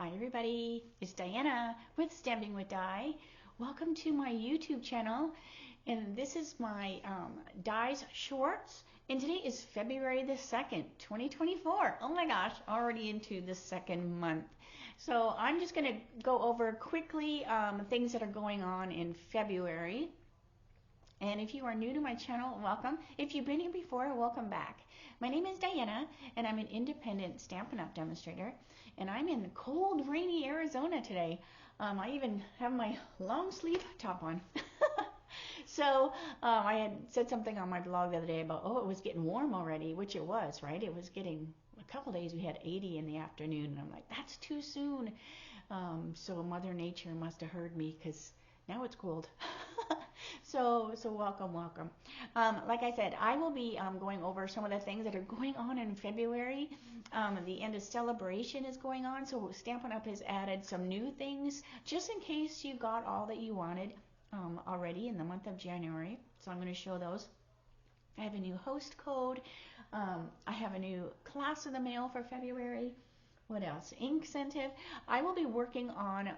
Hi everybody, it's Diana with Stamping with Di. Welcome to my YouTube channel, and this is my Di's Shorts, and today is February the 2nd, 2024. Oh my gosh, already into the second month. So I'm just going to go over quickly things that are going on in February. And if you are new to my channel, welcome. If you've been here before, welcome back. My name is Diana, and I'm an independent Stampin' Up! Demonstrator, and I'm in cold, rainy Arizona today. I even have my long sleeve top on. So I had said something on my blog the other day about, it was getting warm already, which it was, right? It was getting, a couple days we had 80 in the afternoon, and I'm like, that's too soon. So Mother Nature must have heard me, because now it's cold. So welcome. Like I said, I will be going over some of the things that are going on in February. The end of Sale-A-Bration is going on, so Stampin' Up! Has added some new things, just in case you got all that you wanted already in the month of January. So I'm going to show those. I have a new host code. I have a new class in the mail for February. What else? Incentive. I will be working on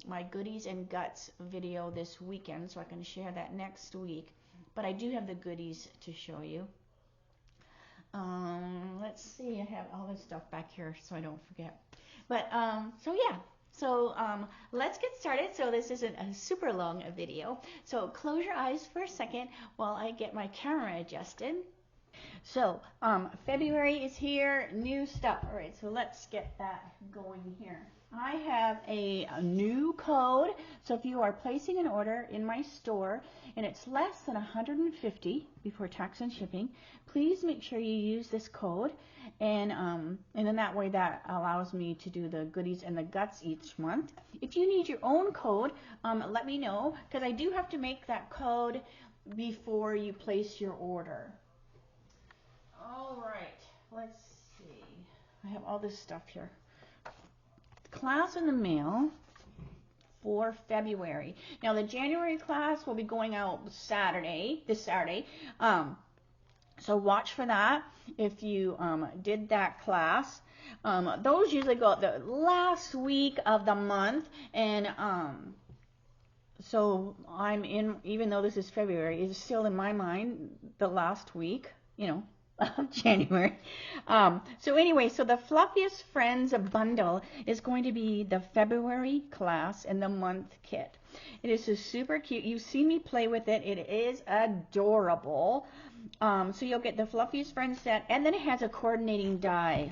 my goodies and guts video this weekend, so I can share that next week. But I do have the goodies to show you. Let's see, I have all this stuff back here so I don't forget. But so yeah, so let's get started. So this isn't a super long video, so close your eyes for a second while I get my camera adjusted. So February is here, new stuff. All right, so let's get that going here. I have a new code, so if you are placing an order in my store and it's less than $150 before tax and shipping, please make sure you use this code, and then that way that allows me to do the goodies and the guts each month. If you need your own code, let me know, because I do have to make that code before you place your order. All right, let's see. I have all this stuff here. Class in the mail for February. Now the January class will be going out this Saturday. So watch for that if you did that class. Those usually go out the last week of the month, and so I'm in, even though this is February, it's still in my mind the last week, of January. So anyway, so the Fluffiest Friends bundle is going to be the February class and the month kit. It is just super cute. You've seen me play with it. It is adorable. So you'll get the Fluffiest Friends set, and then it has a coordinating die.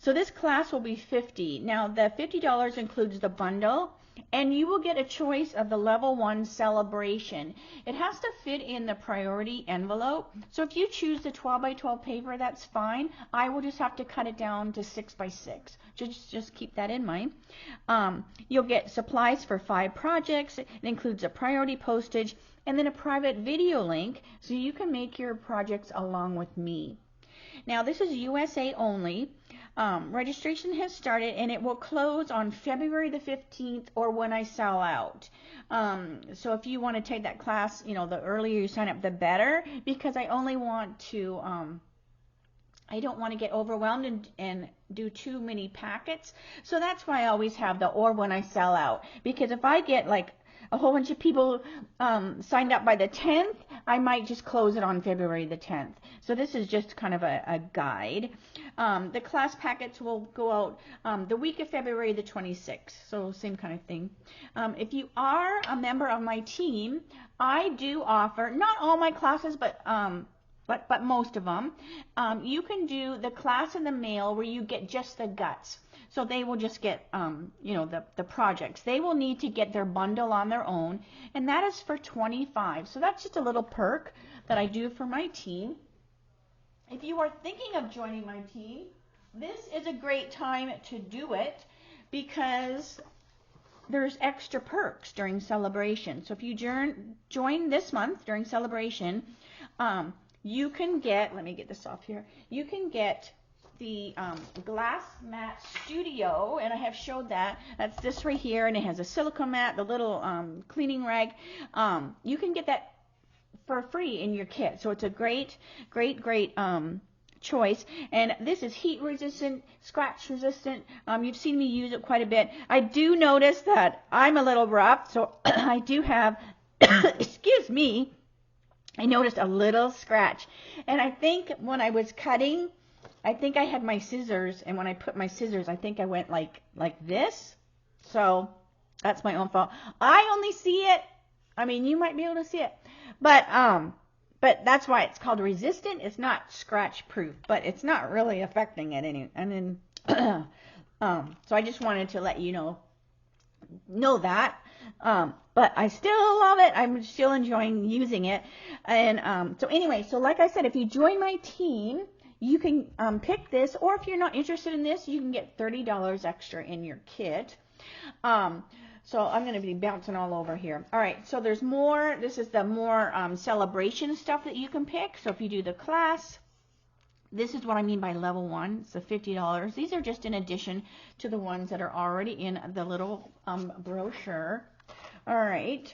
So this class will be $50. Now the $50 includes the bundle, and you will get a choice of the level 1 Sale-A-Bration. It has to fit in the priority envelope. So if you choose the 12 by 12 paper, that's fine. I will just have to cut it down to 6 by 6. Just keep that in mind. You'll get supplies for 5 projects. It includes a priority postage and then a private video link, so you can make your projects along with me. Now this is USA only. Registration has started, and it will close on February the 15th or when I sell out. So if you want to take that class, the earlier you sign up, the better, because I only want to, I don't want to get overwhelmed and do too many packets. So that's why I always have the or when I sell out, because if I get like a whole bunch of people signed up by the 10th, I might just close it on February the 10th. So this is just kind of a guide. The class packets will go out the week of February the 26th, so same kind of thing. If you are a member of my team, I do offer, not all my classes, but most of them, you can do the class in the mail where you get just the guts. So they will just get, the projects. They will need to get their bundle on their own, and that is for $25. So that's just a little perk that I do for my team. If you are thinking of joining my team, this is a great time to do it, because there's extra perks during Sale-A-Bration. So if you join this month during Sale-A-Bration, you can get, let me get this off here, you can get the glass mat studio, and I have showed that. That's this right here, and it has a silicone mat, the little cleaning rag. You can get that for free in your kit. So it's a great choice, and this is heat resistant, scratch resistant. You've seen me use it quite a bit. I do notice that I'm a little rough, so I do have, excuse me, I noticed a little scratch. And I think when I was cutting, I think I had my scissors, and when I put my scissors, I think I went like this. So that's my own fault. I only see it. I mean, you might be able to see it. But that's why it's called resistant. It's not scratch proof, but it's not really affecting it any. And then so I just wanted to let you know that. But I still love it. I'm still enjoying using it. And so anyway, so like I said, if you join my team, you can pick this, or if you're not interested in this, you can get $30 extra in your kit. So I'm going to be bouncing all over here. All right, so there's more. This is the more Sale-A-Bration stuff that you can pick. So if you do the class, this is what I mean by level 1. It's the $50. These are just in addition to the ones that are already in the little brochure. All right,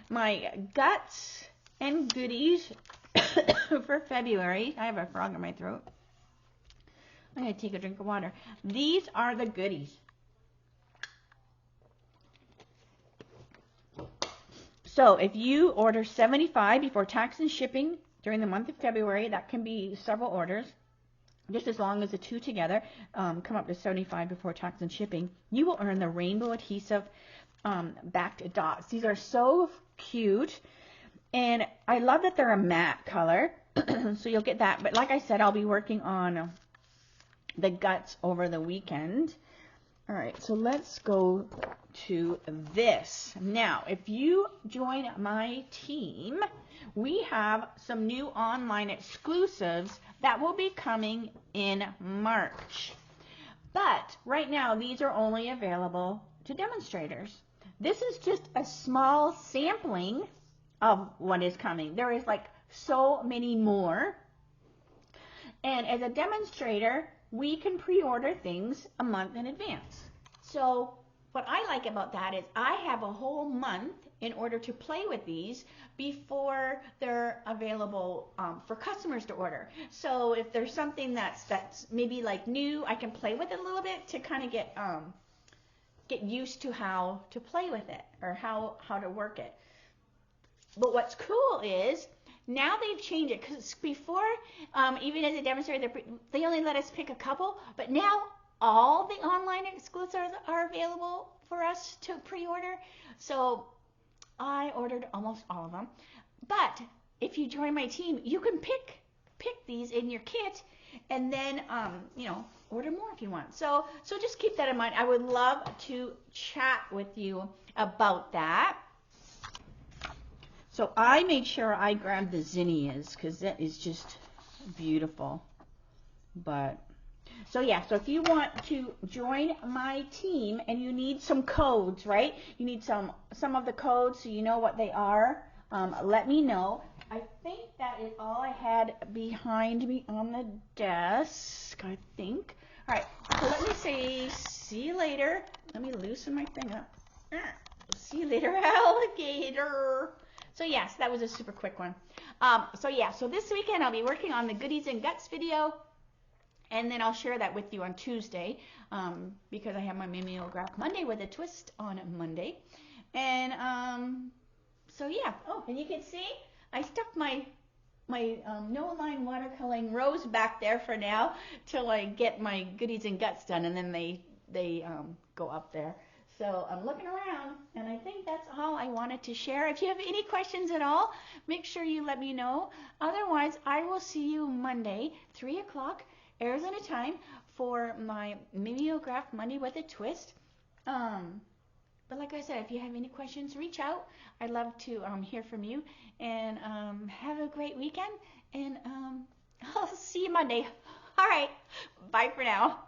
my guts and goodies for February. I have a frog in my throat. I'm going to take a drink of water. These are the goodies. So if you order 75 before tax and shipping during the month of February, that can be several orders, just as long as the two together come up to 75 before tax and shipping, you will earn the rainbow adhesive backed dots. These are so cute, and I love that they're a matte color, so you'll get that. But like I said, I'll be working on the guts over the weekend. All right, so let's go to this. Now, if you join my team, we have some new online exclusives that will be coming in March. But right now, these are only available to demonstrators. This is just a small sampling of what is coming. There is like so many more. And as a demonstrator, we can pre-order things a month in advance. So what I like about that is I have a whole month in order to play with these before they're available for customers to order. So if there's something that's maybe like new, I can play with it a little bit to kind of get used to how to play with it or how to work it. But what's cool is now they've changed it, because before, even as a demonstrator, they only let us pick a couple, but now all the online exclusives are available for us to pre-order. So I ordered almost all of them. But if you join my team, you can pick these in your kit, and then order more if you want. So just keep that in mind. I would love to chat with you about that. So I made sure I grabbed the zinnias because that is just beautiful. But so yeah, so if you want to join my team and you need some codes, right? You need some of the codes so you know what they are. Let me know. I think that is all I had behind me on the desk, I think. All right, so let me say see you later. Let me loosen my thing up. See you later, alligator. So yes, that was a super quick one. So yeah, so this weekend I'll be working on the goodies and guts video, and then I'll share that with you on Tuesday because I have my mimeograph Monday with a twist on Monday. And so yeah, oh, and you can see I stuck my no line watercoloring rose back there for now till I get my goodies and guts done, and then they go up there. So I'm looking around, and I think that's all I wanted to share. If you have any questions at all, make sure you let me know. Otherwise, I will see you Monday, 3 o'clock Arizona time, for my mimeograph Monday with a twist. But like I said, if you have any questions, reach out. I'd love to hear from you. And have a great weekend, and I'll see you Monday. All right, bye for now.